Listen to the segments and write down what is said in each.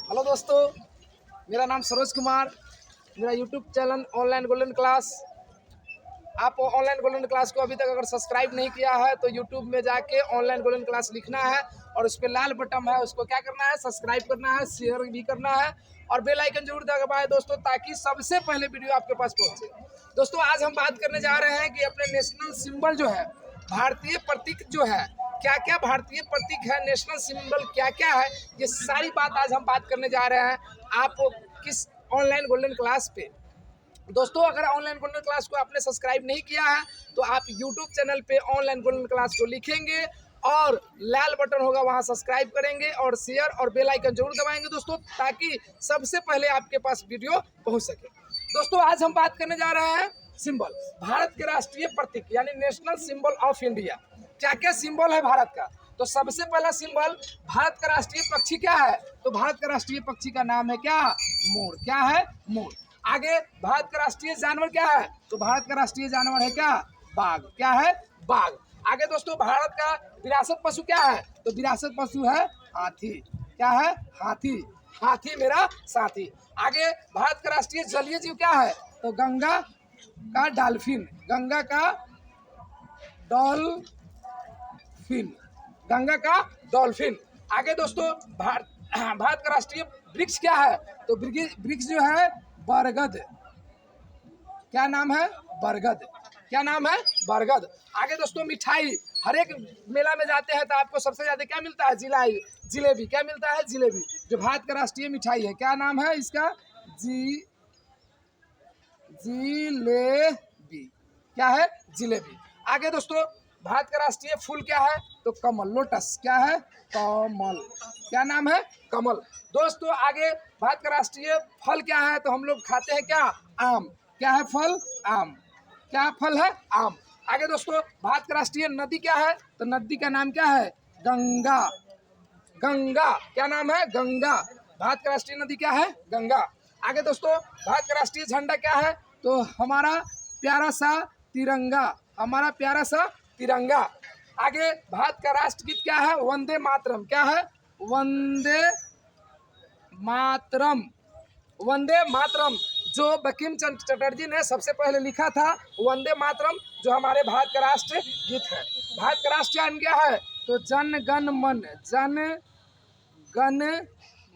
Hello दोस्तों, मेरा नाम सरोज कुमार। मेरा YouTube channel online golden class. आप ऑनलाइन गोल्डन क्लास को अभी तक अगर सब्सक्राइब नहीं किया है तो यूट्यूब में जाके ऑनलाइन गोल्डन क्लास लिखना है और उस पर लाल बटन है, उसको क्या करना है, सब्सक्राइब करना है, शेयर भी करना है और बेल आइकन जरूर दबाएं दोस्तों, ताकि सबसे पहले वीडियो आपके पास पहुंचे। दोस्तों, आज हम बात करने जा रहे हैं कि अपने नेशनल सिंबल जो है, भारतीय प्रतीक जो है, क्या क्या भारतीय प्रतीक है, नेशनल सिंबल क्या क्या है, ये सारी बात आज हम बात करने जा रहे हैं। आप किस ऑनलाइन गोल्डन क्लास पे दोस्तों, अगर ऑनलाइन गोल्डन क्लास को आपने सब्सक्राइब नहीं किया है तो आप यूट्यूब चैनल पे ऑनलाइन गोल्डन क्लास को लिखेंगे और लाल बटन होगा, वहां सब्सक्राइब करेंगे और शेयर और बेल आइकन जरूर दबाएंगे दोस्तों, ताकि सबसे पहले आपके पास वीडियो पहुंच सके। दोस्तों, आज हम बात करने जा रहे हैं सिंबल, भारत के राष्ट्रीय प्रतीक यानी नेशनल सिंबल ऑफ इंडिया। क्या क्या सिंबल है भारत का? तो सबसे पहला सिंबल, भारत का राष्ट्रीय पक्षी क्या है? तो भारत का राष्ट्रीय पक्षी का नाम है क्या? मोर। क्या है? मोर। आगे, भारत का राष्ट्रीय जानवर क्या है? तो भारत का राष्ट्रीय जानवर है क्या? बाघ। क्या है? बाघ। आगे दोस्तों, भारत का विरासत पशु क्या है? तो विरासत पशु है हाथी। क्या है? हाथी। हाथी मेरा साथी। आगे, भारत का राष्ट्रीय जलीय जीव क्या है? तो गंगा का डॉल्फिन। गंगा का डॉल्फिन। गंगा का डॉल्फिन। आगे दोस्तों, भारत का राष्ट्रीय वृक्ष क्या है? तो वृक्ष जो है बरगद। क्या नाम है? बरगद। क्या नाम है? बरगद। आगे दोस्तों, मिठाई, हर एक मेला में जाते हैं तो आपको सबसे ज्यादा क्या मिलता है? जिलेबी। क्या मिलता है? जिलेबी, जो भारत का राष्ट्रीय मिठाई है। क्या नाम है इसका? जिलेबी। क्या है? जिलेबी। आगे दोस्तों, भारत का राष्ट्रीय फूल क्या है? तो कमल, लोटस। क्या है? कमल। क्या नाम है? कमल। दोस्तों, आगे भारत का राष्ट्रीय फल क्या है? तो हम लोग खाते हैं क्या? आम। क्या है? फल आम। क्या फल है? आम। आगे दोस्तों, भारत का राष्ट्रीय नदी क्या है? तो नदी का नाम क्या है? गंगा। गंगा। क्या नाम है? गंगा। भारत का राष्ट्रीय नदी क्या है? गंगा। आगे दोस्तों, भारत का राष्ट्रीय झंडा क्या है? तो हमारा प्यारा सा तिरंगा। हमारा प्यारा सा तिरंगा। आगे, भारत का राष्ट्रगीत क्या है? वंदे मातरम। क्या है? वंदे मातरम। वंदे मातरम, जो बंकिम चंद्र चटर्जी ने सबसे पहले लिखा था, वंदे मातरम, जो हमारे भारत का राष्ट्र गीत है। भारत का राष्ट्रगान क्या है? तो जन गण मन। जन गण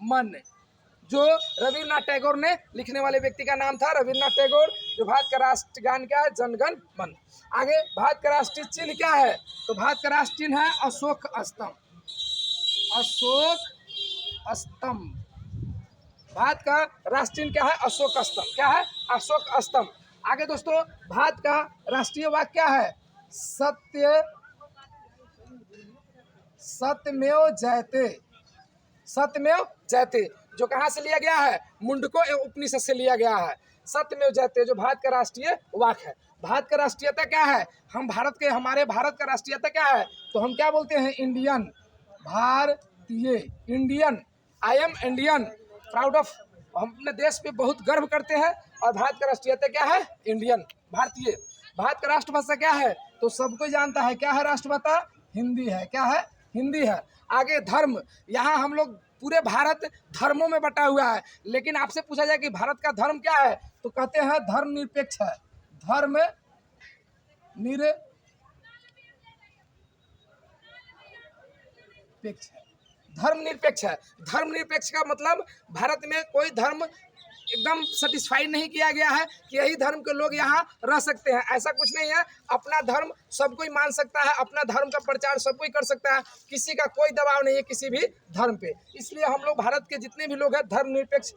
मन, जो रविन्द्रनाथ टैगोर ने लिखने वाले व्यक्ति का नाम था, रविन्द्रनाथ टैगोर। जो भारत का राष्ट्रगान क्या है? जनगण मन। आगे, भारत का राष्ट्रीय चिन्ह क्या है? तो भारत का राष्ट्रीय चिन्ह है अशोक स्तंभ। अशोक स्तंभ। भारत का राष्ट्रीय क्या है? अशोक स्तंभ। क्या है? अशोक स्तंभ। आगे दोस्तों, भारत का राष्ट्रीय वाक्य क्या है? सत्यमेव जयते। सत्यमेव जयते, जो कहाँ से लिया गया है? मुंडको उपनिषद से लिया गया है। सत्यमेव जयते, जो भारत का राष्ट्रीय वाक्य है। भारत का राष्ट्रीयता क्या है? हमारे भारत का राष्ट्रीयता क्या है? तो हम क्या बोलते हैं? इंडियन। भारतीय। Indian. I am Indian, proud of. हम अपने देश पे बहुत गर्व करते हैं। और भारत का राष्ट्रीयता क्या है? इंडियन, भारतीय। भारत का राष्ट्रभाषा क्या है? तो सबको जानता है। क्या है राष्ट्रभाषा? हिंदी है। क्या है? हिंदी है। आगे, धर्म, यहाँ हम लोग पूरे भारत धर्मों में बटा हुआ है, लेकिन आपसे पूछा जाए कि भारत का धर्म क्या है, तो कहते हैं धर्मनिरपेक्ष है। धर्म निरपेक्ष है। धर्मनिरपेक्ष है। धर्मनिरपेक्ष का मतलब भारत में कोई धर्म एकदम सेटिस्फाइड नहीं किया गया है कि यही धर्म के लोग यहाँ रह सकते हैं, ऐसा कुछ नहीं है। अपना धर्म सब कोई मान सकता है, अपना धर्म का प्रचार सब कोई कर सकता है, किसी का कोई दबाव नहीं है किसी भी धर्म पे। इसलिए हम लोग भारत के जितने भी लोग हैं धर्मनिरपेक्ष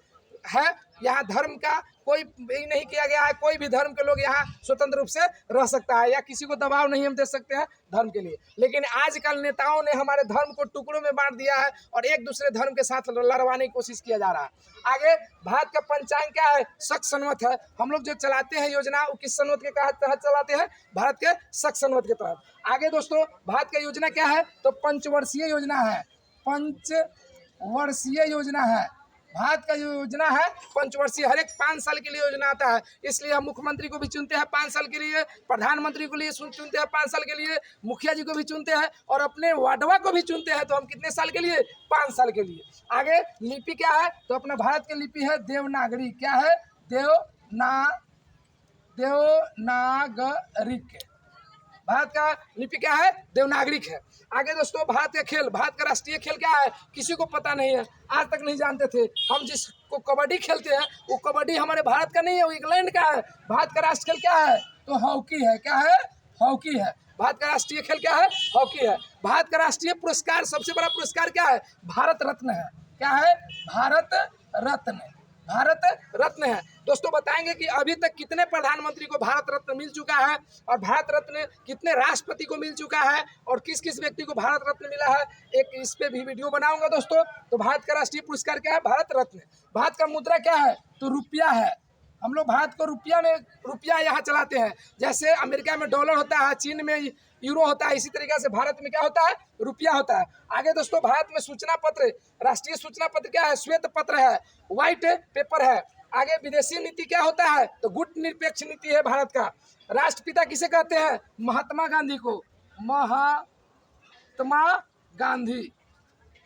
है। यहाँ धर्म का कोई यही नहीं किया गया है, कोई भी धर्म के लोग यहाँ स्वतंत्र रूप से रह सकता है, या किसी को दबाव नहीं हम दे सकते हैं धर्म के लिए। लेकिन आजकल नेताओं ने हमारे धर्म को टुकड़ों में बांट दिया है और एक दूसरे धर्म के साथ लड़वाने की कोशिश किया जा रहा है। आगे, भारत का पंचांग क्या है? शक संवत है। हम लोग जो चलाते हैं योजना, वो किस संवत के तहत चलाते हैं? भारत के शक संवत के तहत। आगे दोस्तों, भारत का योजना क्या है? तो पंचवर्षीय योजना है। पंचवर्षीय योजना है। भारत का जो योजना है पंचवर्षीय, हर एक 5 साल के लिए योजना आता है। इसलिए हम मुख्यमंत्री को भी चुनते हैं 5 साल के लिए, प्रधानमंत्री को लिए चुनते हैं 5 साल के लिए, मुखिया जी को भी चुनते हैं और अपने वार्डवा को भी चुनते हैं। तो हम कितने साल के लिए? 5 साल के लिए। आगे लिपि क्या है? तो अपना भारत की लिपि है देवनागरी। क्या है? देवनागरिक। भारत का लिपि क्या है? देवनागरिक है। आगे दोस्तों भारत का खेल, भारत का राष्ट्रीय खेल क्या है? किसी को पता नहीं है, आज तक नहीं जानते थे। हम जिसको कबड्डी खेलते हैं वो कबड्डी हमारे भारत का नहीं है, वो इंग्लैंड का है। भारत का राष्ट्रीय खेल क्या है? तो हॉकी है। क्या है? हॉकी है। भारत का राष्ट्रीय खेल क्या है? हॉकी है। भारत का राष्ट्रीय पुरस्कार, सबसे बड़ा पुरस्कार क्या है? भारत रत्न है। क्या है? भारत रत्न। भारत रत्न है। दोस्तों बताएंगे कि अभी तक कितने प्रधानमंत्री को भारत रत्न मिल चुका है और भारत रत्न कितने राष्ट्रपति को मिल चुका है और किस किस व्यक्ति को भारत रत्न मिला है, एक इस पे भी वीडियो बनाऊंगा दोस्तों। तो भारत का राष्ट्रीय पुरस्कार क्या है? भारत रत्न। भारत का मुद्रा क्या है? तो रुपया है। हम लोग भारत को रुपया यहाँ चलाते हैं। जैसे अमेरिका में डॉलर होता है, चीन में यूरो होता है, इसी तरीके से भारत में क्या होता है? रुपया होता है। आगे दोस्तों भारत में सूचना पत्र, राष्ट्रीय सूचना पत्र क्या है? श्वेत पत्र है, व्हाइट पेपर है। आगे विदेशी नीति क्या होता है? तो गुट निरपेक्ष नीति है भारत का। राष्ट्रपिता किसे कहते हैं? महात्मा गांधी को। महात्मा गांधी।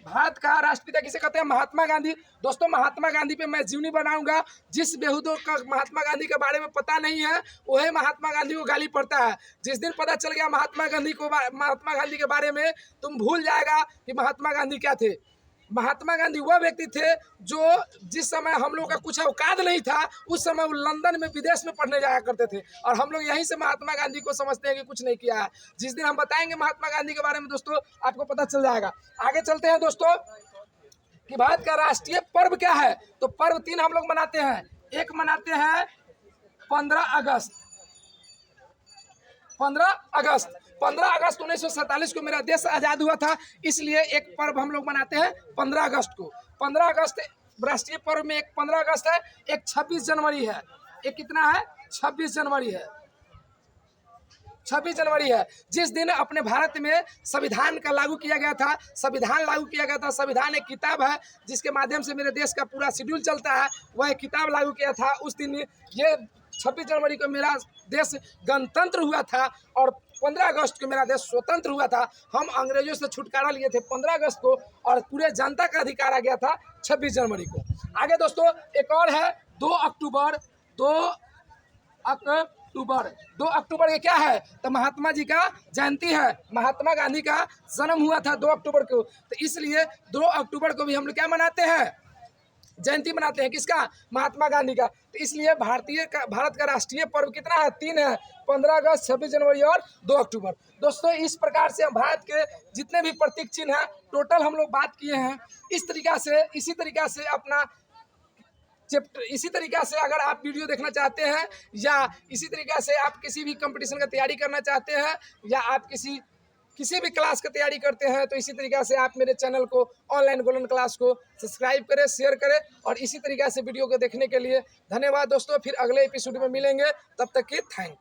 भारत का राष्ट्रपिता किसे कहते हैं? महात्मा गांधी। दोस्तों महात्मा गांधी पे मैं जीवनी बनाऊंगा। जिस बेहुदों का महात्मा गांधी के बारे में पता नहीं है वही महात्मा गांधी को गाली पड़ता है। जिस दिन पता चल गया महात्मा गांधी के बारे में, तुम भूल जाएगा कि महात्मा गांधी क्या थे। महात्मा गांधी वह व्यक्ति थे जो जिस समय हम लोग का कुछ औकात नहीं था, उस समय वो लंदन में विदेश में पढ़ने जाया करते थे और हम लोग यहीं से महात्मा गांधी को समझते हैं कि कुछ नहीं किया है। जिस दिन हम बताएंगे महात्मा गांधी के बारे में दोस्तों, आपको पता चल जाएगा। आगे चलते हैं दोस्तों कि भारत का राष्ट्रीय पर्व क्या है। तो पर्व 3 हम लोग मनाते हैं। एक मनाते हैं 15 अगस्त। 15 अगस्त 1947 को मेरा देश आज़ाद हुआ था, इसलिए एक पर्व हम लोग मनाते हैं 15 अगस्त को। 15 अगस्त राष्ट्रीय पर्व में एक 15 अगस्त है, एक 26 जनवरी है। एक कितना है? 26 जनवरी है। 26 जनवरी है जिस दिन अपने भारत में संविधान का लागू किया गया था। संविधान लागू किया गया था। संविधान एक किताब है जिसके माध्यम से मेरे देश का पूरा शेड्यूल चलता है, वह किताब लागू किया था। उस दिन ये 26 जनवरी को मेरा देश गणतंत्र हुआ था और 15 अगस्त को मेरा देश स्वतंत्र हुआ था। हम अंग्रेजों से छुटकारा लिए थे 15 अगस्त को और पूरे जनता का अधिकार आ गया था 26 जनवरी को। आगे दोस्तों एक और है 2 अक्टूबर। 2 अक्टूबर के क्या है? तो महात्मा जी का जयंती है। महात्मा गांधी का जन्म हुआ था 2 अक्टूबर को, तो इसलिए 2 अक्टूबर को भी हम लोग क्या मनाते हैं? जयंती मनाते हैं। किसका? महात्मा गांधी का। तो इसलिए भारत का राष्ट्रीय पर्व कितना है? 3 है, 15 अगस्त, 26 जनवरी और 2 अक्टूबर। दोस्तों इस प्रकार से हम भारत के जितने भी प्रतीक चिन्ह हैं टोटल हम लोग बात किए हैं। इसी तरीका से अपना चैप्टर, इसी तरीका से अगर आप वीडियो देखना चाहते हैं या इसी तरीका से आप किसी भी कंपटीशन का तैयारी करना चाहते हैं या आप किसी भी क्लास की तैयारी करते हैं, तो इसी तरीका से आप मेरे चैनल को ऑनलाइन गोल्डन क्लास को सब्सक्राइब करें, शेयर करें और इसी तरीका से वीडियो को देखने के लिए धन्यवाद दोस्तों। फिर अगले एपिसोड में मिलेंगे, तब तक के थैंक।